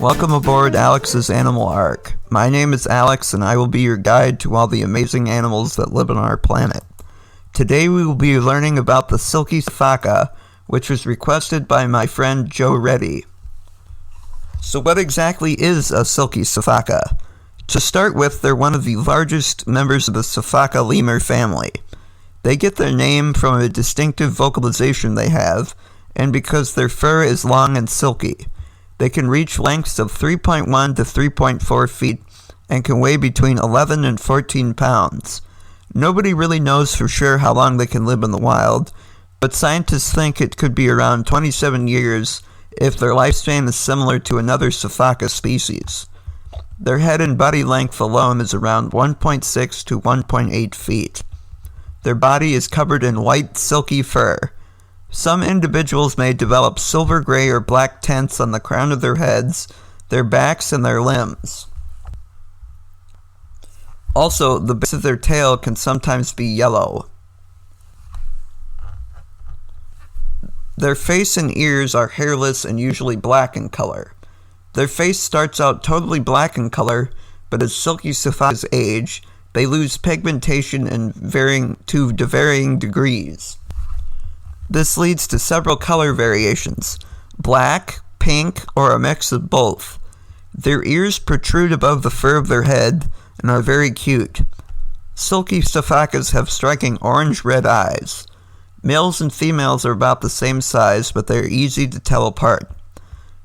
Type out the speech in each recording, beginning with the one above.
Welcome aboard Alex's Animal Ark. My name is Alex and I will be your guide to all the amazing animals that live on our planet. Today we will be learning about the Silky Sifaka, which was requested by my friend Joe Reddy. So what exactly is a Silky Sifaka? To start with, they're one of the largest members of the Sifaka lemur family. They get their name from a distinctive vocalization they have, and because their fur is long and silky. They can reach lengths of 3.1 to 3.4 feet and can weigh between 11 and 14 pounds. Nobody really knows for sure how long they can live in the wild, but scientists think it could be around 27 years if their lifespan is similar to another Sifaka species. Their head and body length alone is around 1.6 to 1.8 feet. Their body is covered in white, silky fur. Some individuals may develop silver gray or black tints on the crown of their heads, their backs, and their limbs. Also, the base of their tail can sometimes be yellow. Their face and ears are hairless and usually black in color. Their face starts out totally black in color, but as Silky Sifakas age, they lose pigmentation to varying degrees. This leads to several color variations: black, pink, or a mix of both. Their ears protrude above the fur of their head and are very cute. Silky Sifakas have striking orange-red eyes. Males and females are about the same size, but they are easy to tell apart.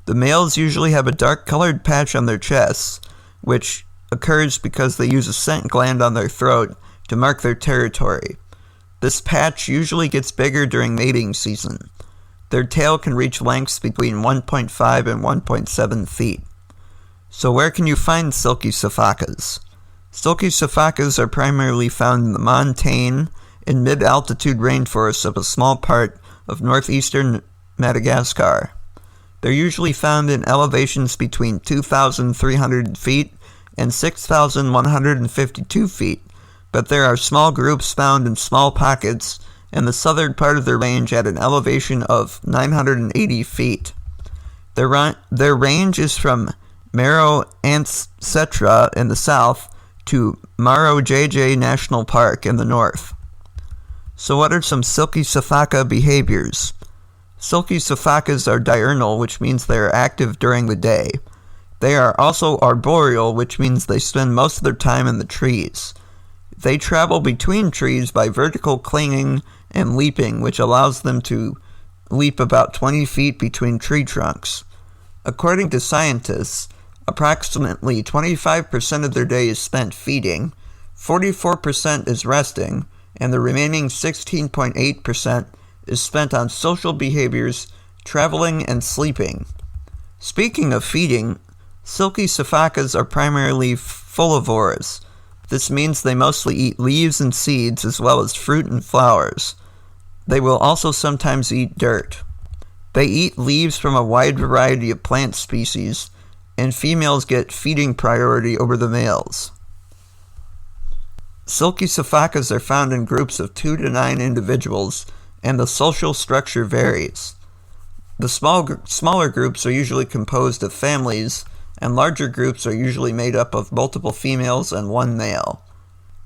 The males usually have a dark-colored patch on their chests, which occurs because they use a scent gland on their throat to mark their territory. This patch usually gets bigger during mating season. Their tail can reach lengths between 1.5 and 1.7 feet. So where can you find Silky Sifakas? Silky Sifakas are primarily found in the montane and mid-altitude rainforests of a small part of northeastern Madagascar. They're usually found in elevations between 2,300 feet and 6,152 feet, but there are small groups found in small pockets in the southern part of their range at an elevation of 980 feet. Their range is from Maro Antsetra in the south to Maro JJ National Park in the north. So what are some Silky Sifaka behaviors? Silky Sifakas are diurnal, which means they are active during the day. They are also arboreal, which means they spend most of their time in the trees. They travel between trees by vertical clinging and leaping, which allows them to leap about 20 feet between tree trunks. According to scientists, approximately 25% of their day is spent feeding, 44% is resting, and the remaining 16.8% is spent on social behaviors, traveling, and sleeping. Speaking of feeding, Silky Sifakas are primarily folivores. This means they mostly eat leaves and seeds as well as fruit and flowers. They will also sometimes eat dirt. They eat leaves from a wide variety of plant species, and females get feeding priority over the males. Silky Sifakas are found in groups of 2 to 9 individuals, and the social structure varies. The smaller groups are usually composed of families, and larger groups are usually made up of multiple females and one male.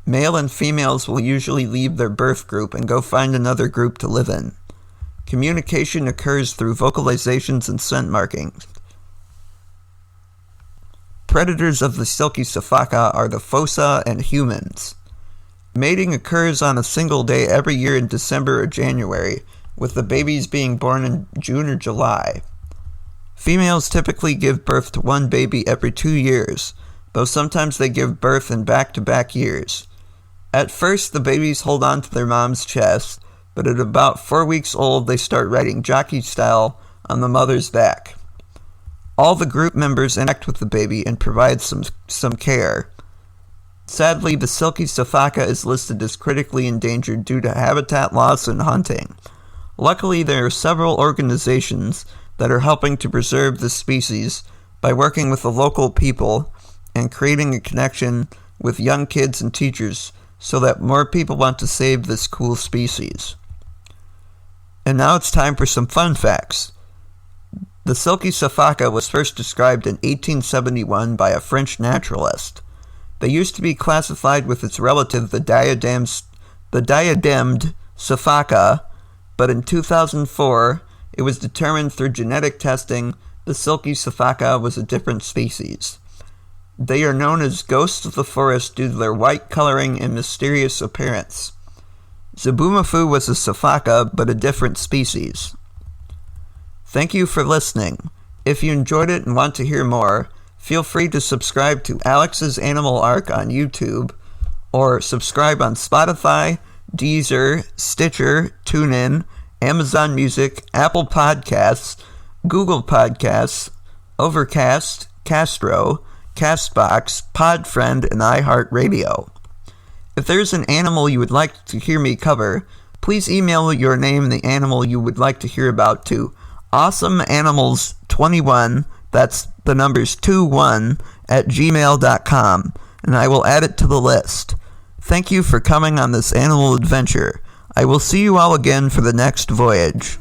Male and females will usually leave their birth group and go find another group to live in. Communication occurs through vocalizations and scent markings. Predators of the Silky Sifaka are the fossa and humans. Mating occurs on a single day every year in December or January, with the babies being born in June or July. Females typically give birth to one baby every 2 years, though sometimes they give birth in back-to-back years. At first, the babies hold on to their mom's chest, but at about 4 weeks old, they start riding jockey style on the mother's back. All the group members interact with the baby and provide some care. Sadly, the Silky Sifaka is listed as critically endangered due to habitat loss and hunting. Luckily, there are several organizations that are helping to preserve this species by working with the local people and creating a connection with young kids and teachers so that more people want to save this cool species. And now it's time for some fun facts. The Silky Sifaka was first described in 1871 by a French naturalist. They used to be classified with its relative, the diademed Sifaka, but in 2004, it was determined through genetic testing the Silky Sifaka was a different species. They are known as ghosts of the forest due to their white coloring and mysterious appearance. Zabumafu was a Sifaka, but a different species. Thank you for listening. If you enjoyed it and want to hear more, feel free to subscribe to Alex's Animal Ark on YouTube, or subscribe on Spotify, Deezer, Stitcher, TuneIn, Amazon Music, Apple Podcasts, Google Podcasts, Overcast, Castro, Castbox, Podfriend, and iHeartRadio. If there's an animal you would like to hear me cover, please email your name and the animal you would like to hear about to awesomeanimals21, that's the numbers 21, @gmail.com, and I will add it to the list. Thank you for coming on this animal adventure. I will see you all again for the next voyage.